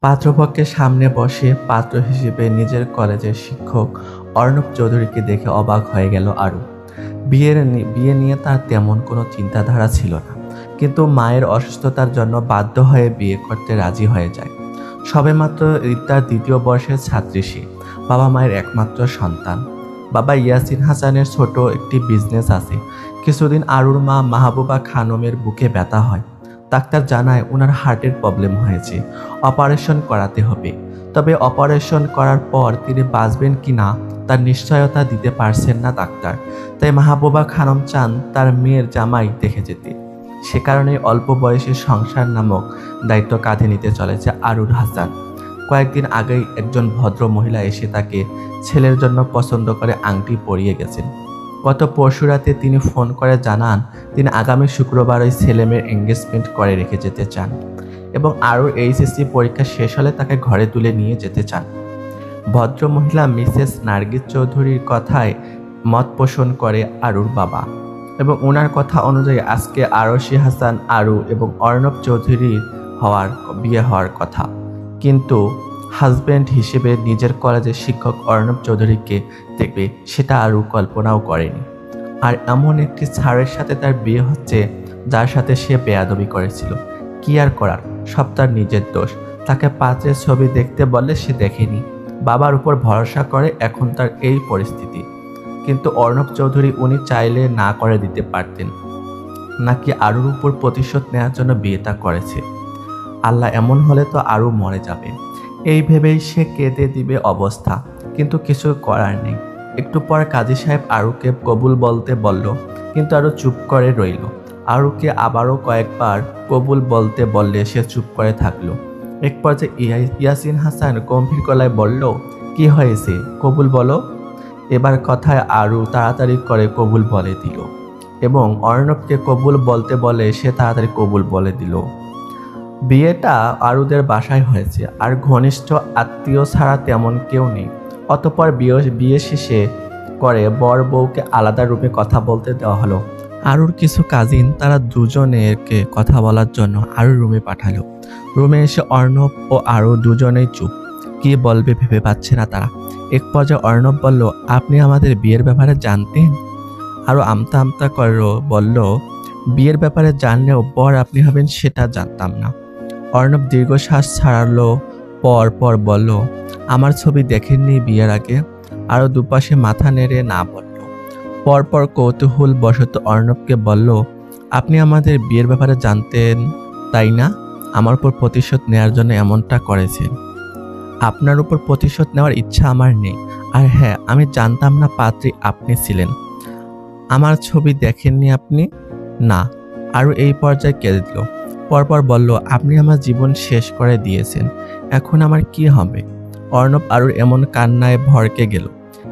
পাত্রপক্ষের সামনে বসে পাত্র হিসেবে নিজের কলেজের শিক্ষক অর্ণব চৌধুরীকে দেখে অবাক হয়ে গেল আরু। বিয়ে নিয়ে তার তেমন কোনো চিন্তাধারা ছিল না, কিন্তু মায়ের অসুস্থতার জন্য বাধ্য হয়ে বিয়ে করতে রাজি হয়ে যায়। সবেমাত্র তার দ্বিতীয় বর্ষের ছাত্রী সে, বাবা মায়ের একমাত্র সন্তান। বাবা ইয়াসিন হাসানের ছোট একটি বিজনেস আছে। কিছুদিন আরুর মা মাহবুবা খানমের বুকে ব্যথা হয়। ডাক্তার জানায় ওনার হার্টের প্রবলেম হয়েছে, অপারেশন করাতে হবে। তবে অপারেশন করার পর তিনি বাঁচবেন কি না তার নিশ্চয়তা দিতে পারছেন না ডাক্তার। তাই মাহবুবা খানম চান তার মেয়ের জামাই দেখে যেতে। সে কারণে অল্প বয়সে সংসার নামক দায়িত্ব কাঁধে নিতে চলেছে আরুর হাসান। কয়েকদিন আগেই একজন ভদ্র মহিলা এসে তাকে ছেলের জন্য পছন্দ করে আংটি পরিয়ে গেছেন। গত পরশু রাতে তিনি ফোন করে জানান তিনি আগামী শুক্রবার ওই ছেলেমেয়ের এঙ্গেজমেন্ট করে রেখে যেতে চান এবং আরও এইচএসসি পরীক্ষা শেষ হলে তাকে ঘরে তুলে নিয়ে যেতে চান। ভদ্র মহিলা মিসেস নার্গিস চৌধুরীর কথায় মত পোষণ করে আরুর বাবা এবং ওনার কথা অনুযায়ী আজকে আরশি হাসান আরু এবং অর্ণব চৌধুরীর বিয়ে হওয়ার কথা, কিন্তু হাজব্যান্ড হিসেবে নিজের কলেজের শিক্ষক অর্ণব চৌধুরীকে দেখবে সেটা আরু কল্পনাও করেনি। আর এমন একটি ছাড়ের সাথে তার বিয়ে হচ্ছে যার সাথে সে বেয়াদবি করেছিল। কি আর করার, সব তার নিজের দোষ। তাকে পাত্রের ছবি দেখতে বললে সে দেখেনি, বাবার উপর ভরসা করে, এখন তার এই পরিস্থিতি। কিন্তু অর্ণব চৌধুরী উনি চাইলে না করে দিতে পারতেন, নাকি আরুর উপর প্রতিশোধ নেওয়ার জন্য বিয়েটা করেছে। আল্লাহ, এমন হলে তো আরু মরে যাবে। এই ভেবেই সে কেঁদে দিবে অবস্থা, কিন্তু কিছু করার নেই। একটু পর কাজী সাহেব আরুকে কবুল বলতে বলল, কিন্তু আরু চুপ করে রইল। আরুকে আবারও কয়েকবার কবুল বলতে বললে সে চুপ করে থাকলো। এক পর্যায়ে ইয়াসিন হাসান গম্ভীর গলায় বলল, কি হয়েছে, কবুল বলো। এবার কথায় আরু তাড়াতাড়ি করে কবুল বলে দিল এবং অর্ণবকে কবুল বলতে বলে সে তাড়াতাড়ি কবুল বলে দিল। বিয়েটা আরুদের বাসায় হয়েছে, আর ঘনিষ্ঠ আত্মীয় ছাড়া তেমন কেউ নেই। অতঃপর বিয়ে শেষে করে বর বউকে আলাদা রুমে কথা বলতে দেওয়া হলো। আরুর কিছু কাজিন তারা দুজনেরকে কথা বলার জন্য আরুর রুমে পাঠালো। রুমে এসে অর্ণব ও আরু দুজনেই চুপ, কি বলবে ভেবে পাচ্ছে না তারা। এক পর্যায়ে অর্ণব বলল, আপনি আমাদের বিয়ের ব্যাপারে জানতেন? আরু আমতা আমতা করে বলল, বিয়ের ব্যাপারে জানলেও বর আপনি হবেন সেটা জানতাম না। অর্ণব দীর্ঘশ্বাস ছাড়ালো পর বলল, আমার ছবি দেখেননি বিয়ের আগে? আরও দুপাশে মাথা নেড়ে না বলল। পরপর কৌতূহল বশত অর্ণবকে বলল, আপনি আমাদের বিয়ের ব্যাপারে জানতেন তাই না? আমার উপর প্রতিশোধ নেওয়ার জন্য এমনটা করেছেন? আপনার উপর প্রতিশোধ নেওয়ার ইচ্ছা আমার নেই। আর হ্যাঁ, আমি জানতাম না পাত্রী আপনি ছিলেন। আমার ছবি দেখেননি আপনি? না। আরও এই পর্যায়ে কেঁদে দিল। পরপর বলল, আপনি আমার জীবন শেষ করে দিয়েছেন, এখন আমার কি হবে? অর্ণব আরুর এমন কান্নায় ভড়কে গেল।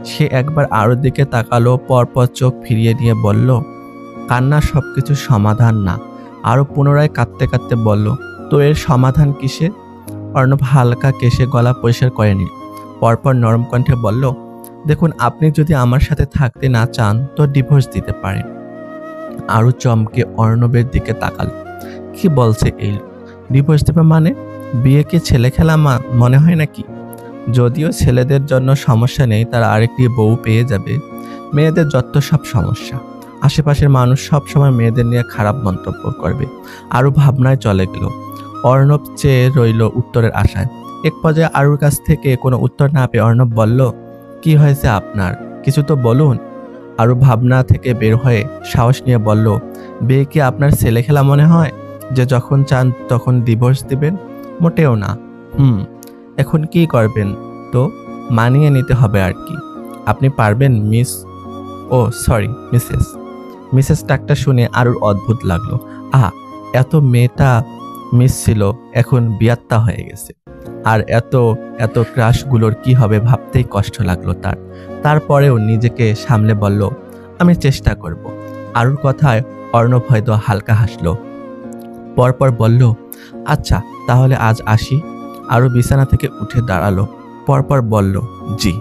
সে একবার আরুর দিকে তাকালো, পরপর চোখ ফিরিয়ে নিয়ে বলল, কান্না সবকিছু সমাধান না। আরও পুনরায় কাঁদতে কাঁদতে বলল, তো এর সমাধান কিসে? অর্ণব হালকা কেশে গলা পরিষ্কার করে নিল। পরপর নরম কণ্ঠে বলল, দেখুন, আপনি যদি আমার সাথে থাকতে না চান তো ডিভোর্স দিতে পারেন। আরু চমকে অর্ণবের দিকে তাকালো। কি বলছে এই লোক? ডিভোর্স দেবে মানে? বিয়ে কি ছেলে খেলা মনে হয় নাকি? যদিও ছেলেদের জন্য সমস্যা নেই, তারা আরেকটি বউ পেয়ে যাবে। মেয়েদের যত সব সমস্যা। আশেপাশের মানুষ সব সময় মেয়েদের নিয়ে খারাপ মন্তব্য করবে। আরু ভাবনায় চলে গেল। অর্ণব চেয়ে রইল উত্তরের আশায়। এক পর্যায়ে আরুর কাছ থেকে কোনো উত্তর না পেয়ে অর্ণব বলল, কি হয়েছে আপনার? কিছু তো বলুন। আরু ভাবনা থেকে বের হয়ে সাহস নিয়ে বলল, বিয়ে কি আপনার ছেলে খেলা মনে হয় যে যখন চান তখন ডিভোর্স দিবেন? মোটেও না। এখন কি করবেন? তো মানিয়ে নিতে হবে আর কি। আপনি পারবেন মিস, ও সরি মিসেস ডাক্তার শুনে আরুর অদ্ভুত লাগলো। এত মেয়েটা মিস ছিল, এখন বিয়াত্তা হয়ে গেছে। আর এত ক্রাশগুলোর কি হবে ভাবতেই কষ্ট লাগলো তার। তারপরেও নিজেকে সামলে বলল, আমি চেষ্টা করব। আরুর কথায় অর্ণব হয়তো হালকা হাসলো। পরপর বলল, আচ্ছা তাহলে আজ আসি। আরু বিছানা থেকে উঠে দাঁড়ালো। পরপর বলল, জি।